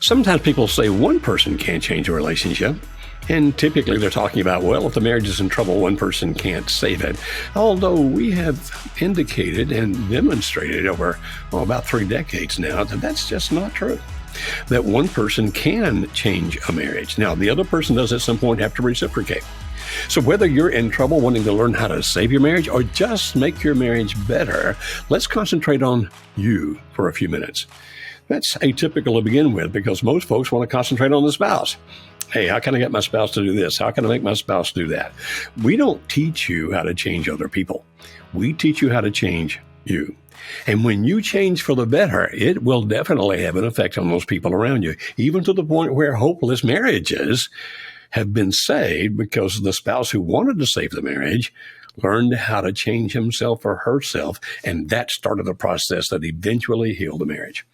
Sometimes people say one person can't change a relationship. And typically they're talking about, well, if the marriage is in trouble, one person can't save it. Although we have indicated and demonstrated over about 3 decades now that that's just not true. That one person can change a marriage. Now, the other person does at some point have to reciprocate. So whether you're in trouble wanting to learn how to save your marriage or just make your marriage better, let's concentrate on you for a few minutes. That's atypical to begin with because most folks want to concentrate on the spouse. Hey, how can I get my spouse to do this? How can I make my spouse do that? We don't teach you how to change other people. We teach you how to change you. And when you change for the better, it will definitely have an effect on those people around you, even to the point where hopeless marriages have been saved because the spouse who wanted to save the marriage learned how to change himself or herself, and that started a process that eventually healed the marriage.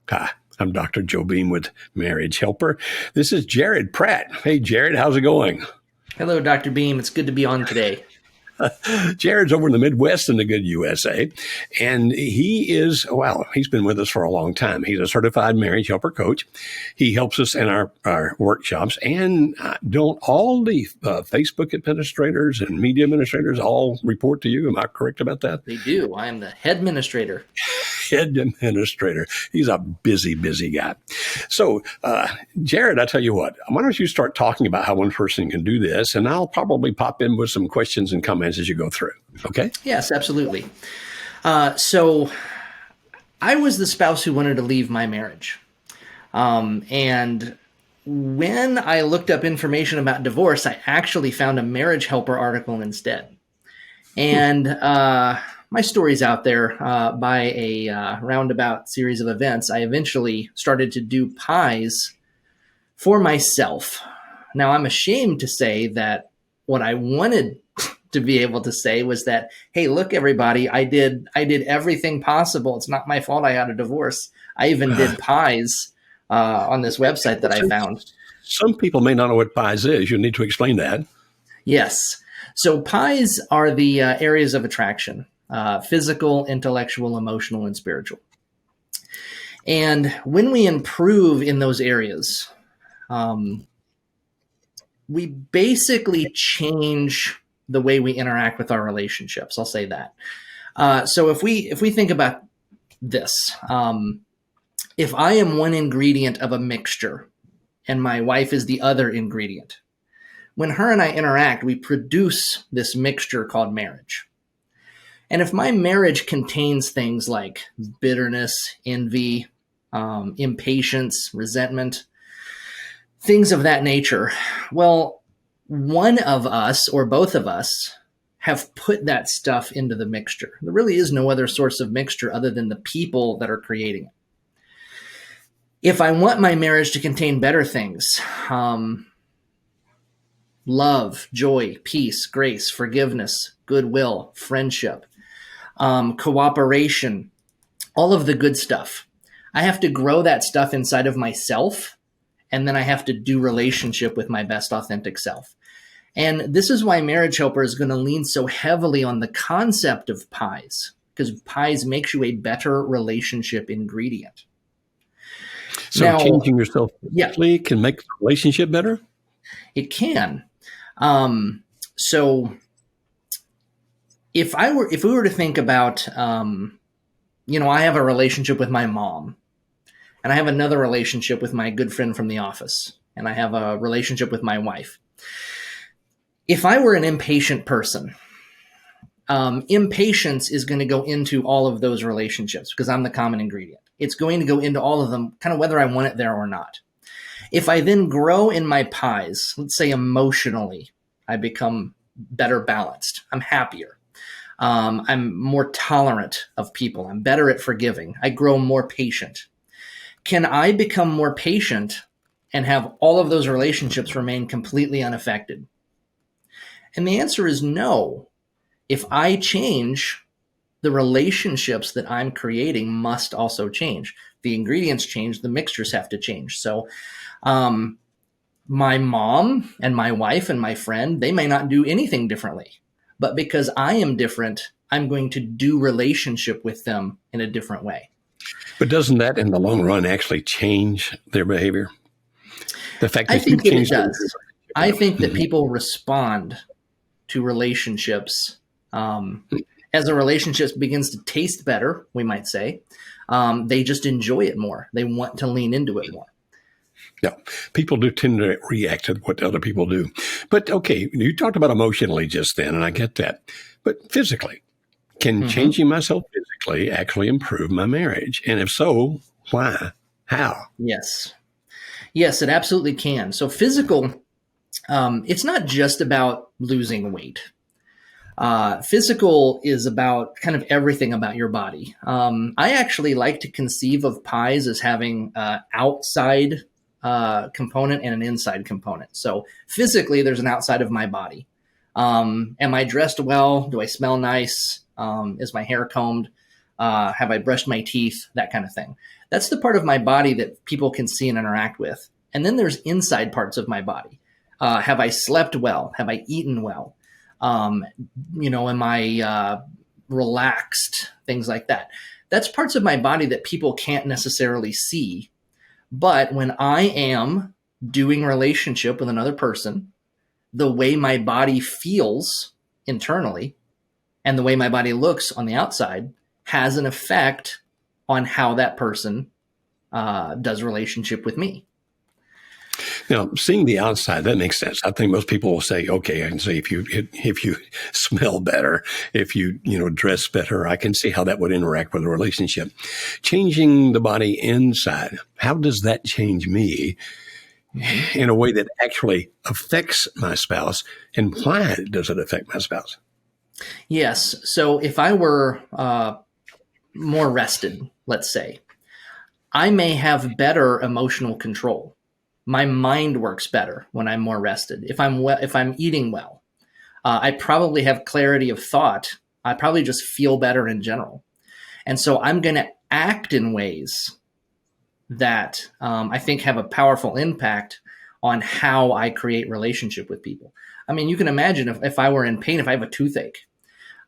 Hi, I'm Dr. Joe Beam with Marriage Helper. This is Jared Pratt. Hey, Jared, how's it going? Hello, Dr. Beam. It's good to be on today. Jared's over in the Midwest in the good USA, and he's been with us for a long time. He's a certified marriage helper coach. He helps us in our workshops. And don't all the Facebook administrators and media administrators all report to you? Am I correct about that? They do. I am the head administrator. Head administrator. He's a busy, busy guy. So, Jared, I tell you what, why don't you start talking about how one person can do this, and I'll probably pop in with some questions and comments as you go through. Okay? Yes, absolutely. So I was the spouse who wanted to leave my marriage. And when I looked up information about divorce, I actually found a marriage helper article instead. And my story's out there by a roundabout series of events. I eventually started to do pies for myself. Now, I'm ashamed to say that what I wanted to be able to say was that, hey, look, everybody, I did everything possible. It's not my fault I had a divorce. I even did pies on this website that I found. Some people may not know what pies is. You need to explain that. Yes. So pies are the areas of attraction, physical, intellectual, emotional, and spiritual. And when we improve in those areas, we basically change the way we interact with our relationships. I'll say that. So if we think about this, if I am one ingredient of a mixture and my wife is the other ingredient, when her and I interact, we produce this mixture called marriage. And if my marriage contains things like bitterness, envy, impatience, resentment, things of that nature, well, one of us or both of us have put that stuff into the mixture. There really is no other source of mixture other than the people that are creating it. If I want my marriage to contain better things, love, joy, peace, grace, forgiveness, goodwill, friendship, cooperation, all of the good stuff, I have to grow that stuff inside of myself, and then I have to do relationship with my best authentic self. And this is why Marriage Helper is going to lean so heavily on the concept of pies, because pies makes you a better relationship ingredient. So now, changing yourself can make the relationship better? It can. So if we were to think about, I have a relationship with my mom, and I have another relationship with my good friend from the office, and I have a relationship with my wife. If I were an impatient person, impatience is going to go into all of those relationships because I'm the common ingredient. It's going to go into all of them, kind of whether I want it there or not. If I then grow in my pies, let's say emotionally, I become better balanced. I'm happier. I'm more tolerant of people. I'm better at forgiving. I grow more patient. Can I become more patient and have all of those relationships remain completely unaffected? And the answer is no. If I change, the relationships that I'm creating must also change. The ingredients change, the mixtures have to change. So my mom and my wife and my friend, they may not do anything differently. But because I am different, I'm going to do relationship with them in a different way. But doesn't that in the long run actually change their behavior? The fact that I think that it change does. I think that people respond to relationships as a relationship begins to taste better, we might say. They just enjoy it more. They want to lean into it more. Yeah, people do tend to react to what other people do. But okay, you talked about emotionally just then, and I get that. But physically, can changing myself physically actually improve my marriage? And if so, why? How? Yes. Yes, it absolutely can. So physical, it's not just about losing weight. Physical is about kind of everything about your body. I actually like to conceive of pies as having outside component and an inside component. So physically, there's an outside of my body. Am I dressed well? Do I smell nice? Is my hair combed? Have I brushed my teeth? That kind of thing. That's the part of my body that people can see and interact with. And then there's inside parts of my body. Have I slept well? Have I eaten well? Am I relaxed? Things like that. That's parts of my body that people can't necessarily see. But when I am doing relationship with another person, the way my body feels internally and the way my body looks on the outside has an effect on how that person does relationship with me. Now, seeing the outside, that makes sense. I think most people will say, okay, I can see if you smell better, if you dress better, I can see how that would interact with a relationship. Changing the body inside, how does that change me in a way that actually affects my spouse? And why does it affect my spouse? Yes. So if I were more rested, let's say, I may have better emotional control. My mind works better when I'm more rested. If I'm eating well, I probably have clarity of thought. I probably just feel better in general. And so I'm going to act in ways that I think have a powerful impact on how I create relationship with people. I mean, you can imagine if I were in pain, if I have a toothache.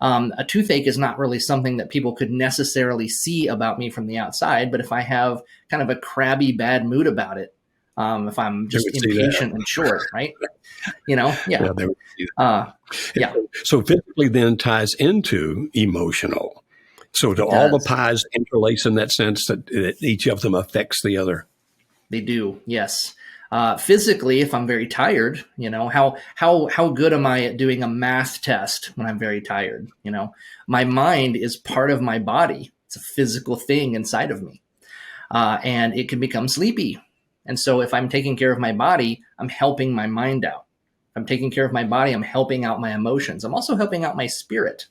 A toothache is not really something that people could necessarily see about me from the outside. But if I have kind of a crabby, bad mood about it, if I'm just impatient and short, right? Yeah. They would see that. So physically then ties into emotional. So do all the pies interlace in that sense that each of them affects the other? They do, yes. Physically, if I'm very tired, how good am I at doing a math test when I'm very tired? My mind is part of my body. It's a physical thing inside of me. And it can become sleepy. And so if I'm taking care of my body, I'm helping my mind out. If I'm taking care of my body, I'm helping out my emotions. I'm also helping out my spirit.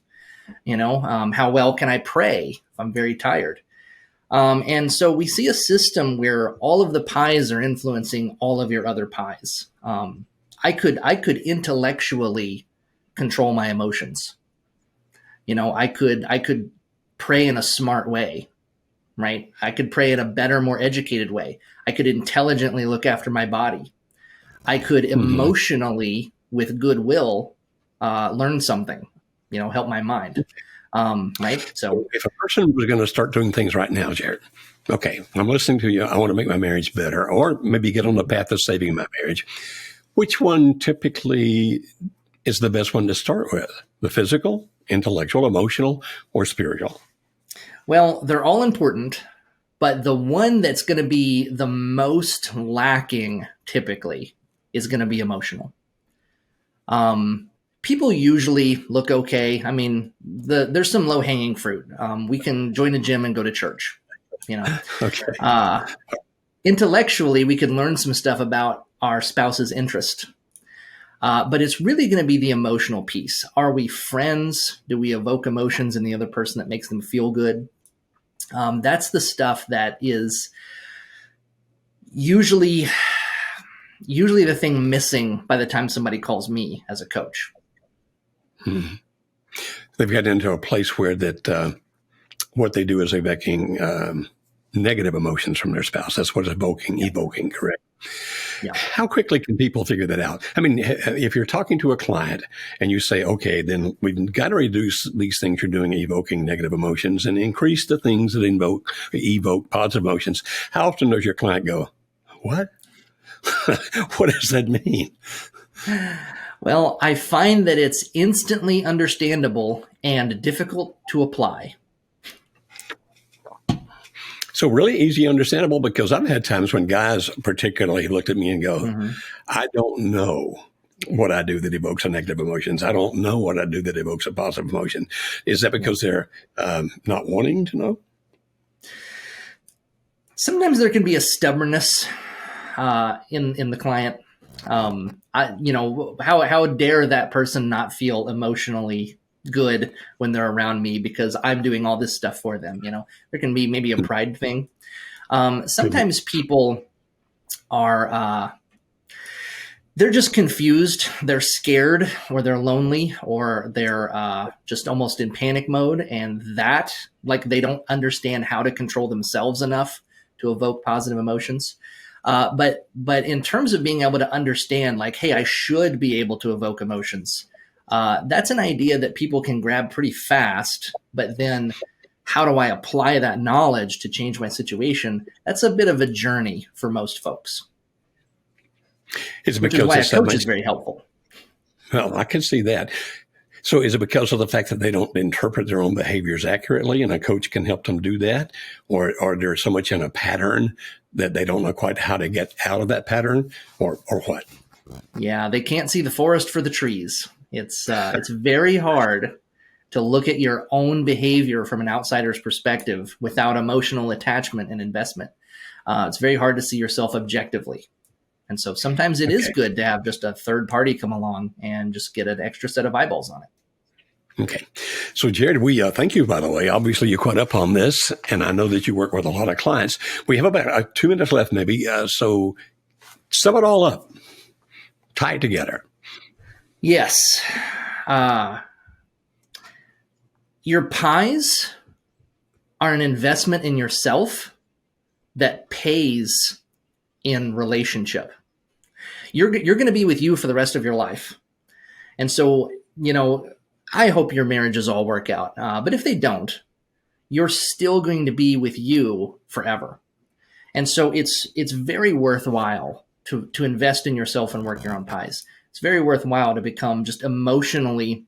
How well can I pray if I'm very tired? And so we see a system where all of the pies are influencing all of your other pies. I could intellectually control my emotions. I could pray in a smart way, right? I could pray in a better, more educated way. I could intelligently look after my body. I could emotionally, with goodwill, learn something, help my mind. Right. So if a person was going to start doing things right now, Jared, okay, I'm listening to you. I want to make my marriage better, or maybe get on the path of saving my marriage. Which one typically is the best one to start with? The physical, intellectual, emotional, or spiritual? Well, they're all important, but the one that's going to be the most lacking typically is going to be emotional. People usually look okay. I mean, there's some low hanging fruit. We can join a gym and go to church. Okay. Intellectually, we can learn some stuff about our spouse's interest. But it's really going to be the emotional piece. Are we friends? Do we evoke emotions in the other person that makes them feel good? That's the stuff that is usually the thing missing by the time somebody calls me as a coach. They've gotten into a place where that what they do is evoking negative emotions from their spouse. That's what evoking, correct? Yeah. How quickly can people figure that out? I mean, if you're talking to a client and you say, okay, then we've got to reduce these things you're doing, evoking negative emotions, and increase the things that evoke positive emotions, how often does your client go, what? What does that mean? Well, I find that it's instantly understandable and difficult to apply. So really easy, understandable, because I've had times when guys particularly looked at me and go, Mm-hmm. I don't know what I do that evokes a negative emotions. I don't know what I do that evokes a positive emotion. Is that because they're not wanting to know? Sometimes there can be a stubbornness in the client. How dare that person not feel emotionally good when they're around me because I'm doing all this stuff for them. There can be maybe a pride thing. Sometimes people are they're just confused, they're scared, or they're lonely, or they're just almost in panic mode, and that, like, they don't understand how to control themselves enough to evoke positive emotions. But in terms of being able to understand, like, hey, I should be able to evoke emotions, that's an idea that people can grab pretty fast. But then how do I apply that knowledge to change my situation? That's a bit of a journey for most folks, Is it which is because why a it's that coach much? is very helpful. Well, I can see that. So is it because of the fact that they don't interpret their own behaviors accurately and a coach can help them do that? Or they're so much in a pattern that they don't know quite how to get out of that pattern or what? Yeah, they can't see the forest for the trees. It's very hard to look at your own behavior from an outsider's perspective without emotional attachment and investment. It's very hard to see yourself objectively. And so sometimes it is Okay. good to have just a third party come along and just get an extra set of eyeballs on it. Okay. So, Jared, we thank you, by the way. Obviously, you caught up on this, and I know that you work with a lot of clients. We have about 2 minutes left, maybe. So sum it all up, tie it together. Yes. Your pies are an investment in yourself that pays in relationship. You're going to be with you for the rest of your life. And so, I hope your marriages all work out. But if they don't, you're still going to be with you forever. And so it's very worthwhile to invest in yourself and work your own pies. It's very worthwhile to become just emotionally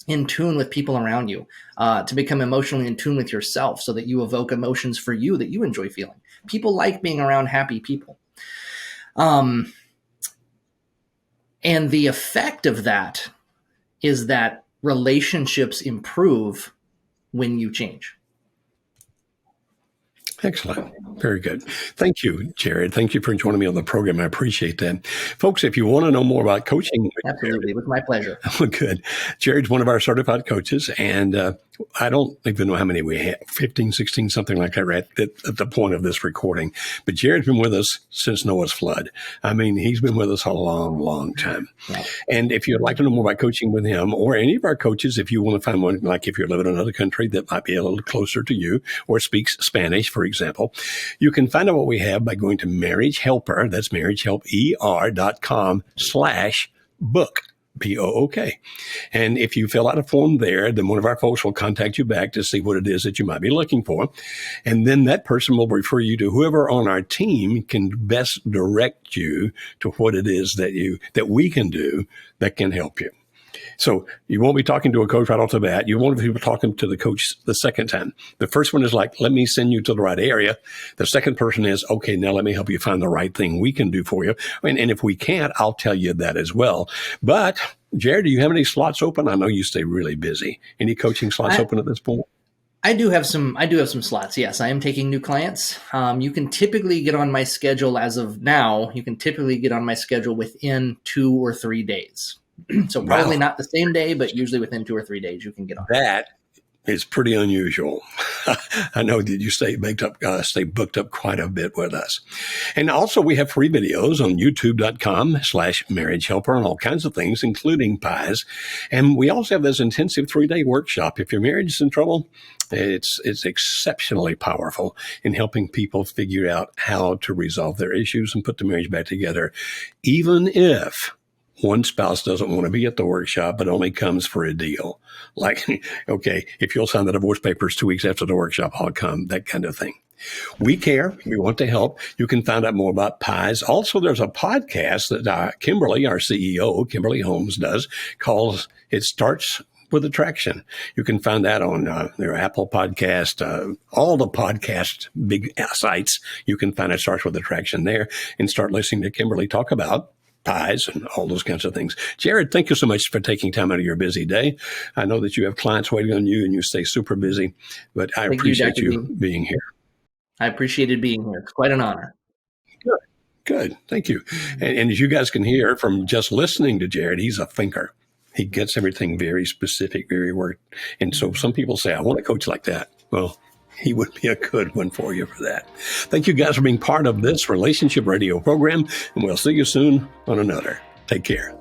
in tune with people around you, to become emotionally in tune with yourself so that you evoke emotions for you that you enjoy feeling. People like being around happy people. And the effect of that is that relationships improve when you change. Excellent. Very good. Thank you, Jared. Thank you for joining me on the program. I appreciate that. Folks, if you want to know more about coaching, Absolutely. It was my pleasure. good. Jared's one of our certified coaches, and I don't even know how many we have, 15, 16, something like that, right at the point of this recording. But Jared's been with us since Noah's flood. I mean, he's been with us a long, long time. Yeah. And if you'd like to know more about coaching with him or any of our coaches, if you want to find one, like if you're living in another country that might be a little closer to you or speaks Spanish, for example, you can find out what we have by going to Marriage Helper. That's marriagehelper.com/book. BOOK. And if you fill out a form there, then one of our folks will contact you back to see what it is that you might be looking for. And then that person will refer you to whoever on our team can best direct you to what it is that we can do that can help you. So you won't be talking to a coach right off the bat. You won't be talking to the coach the second time. The first one is like, let me send you to the right area. The second person is, okay, now let me help you find the right thing we can do for you. And if we can't, I'll tell you that as well. But Jared, do you have any slots open? I know you stay really busy. Any coaching slots open at this point? I do have some slots. Yes, I am taking new clients. You can typically get on my schedule as of now. You can typically get on my schedule within 2 or 3 days. So probably not the same day, but usually within 2 or 3 days you can get on. It's pretty unusual. I know that you stay booked up quite a bit with us. And also we have free videos on youtube.com/marriage helper on all kinds of things, including pies. And we also have this intensive 3-day workshop. If your marriage is in trouble, it's exceptionally powerful in helping people figure out how to resolve their issues and put the marriage back together, even if one spouse doesn't want to be at the workshop, but only comes for a deal. Like, okay, if you'll sign the divorce papers 2 weeks after the workshop, I'll come, that kind of thing. We care. We want to help. You can find out more about pies. Also, there's a podcast that Kimberly, our CEO, Kimberly Holmes, does called It Starts with Attraction. You can find that on their Apple podcast, all the podcast big sites. You can find It Starts with Attraction there and start listening to Kimberly talk about pies and all those kinds of things. Jared, thank you so much for taking time out of your busy day. I know that you have clients waiting on you and you stay super busy, but I appreciate you being here. I appreciated being here. It's quite an honor. Good. Thank you. And as you guys can hear from just listening to Jared, he's a thinker. He gets everything very specific, very worked. And so some people say, I want a coach like that. Well, he would be a good one for you for that. Thank you guys for being part of this relationship radio program, and we'll see you soon on another. Take care.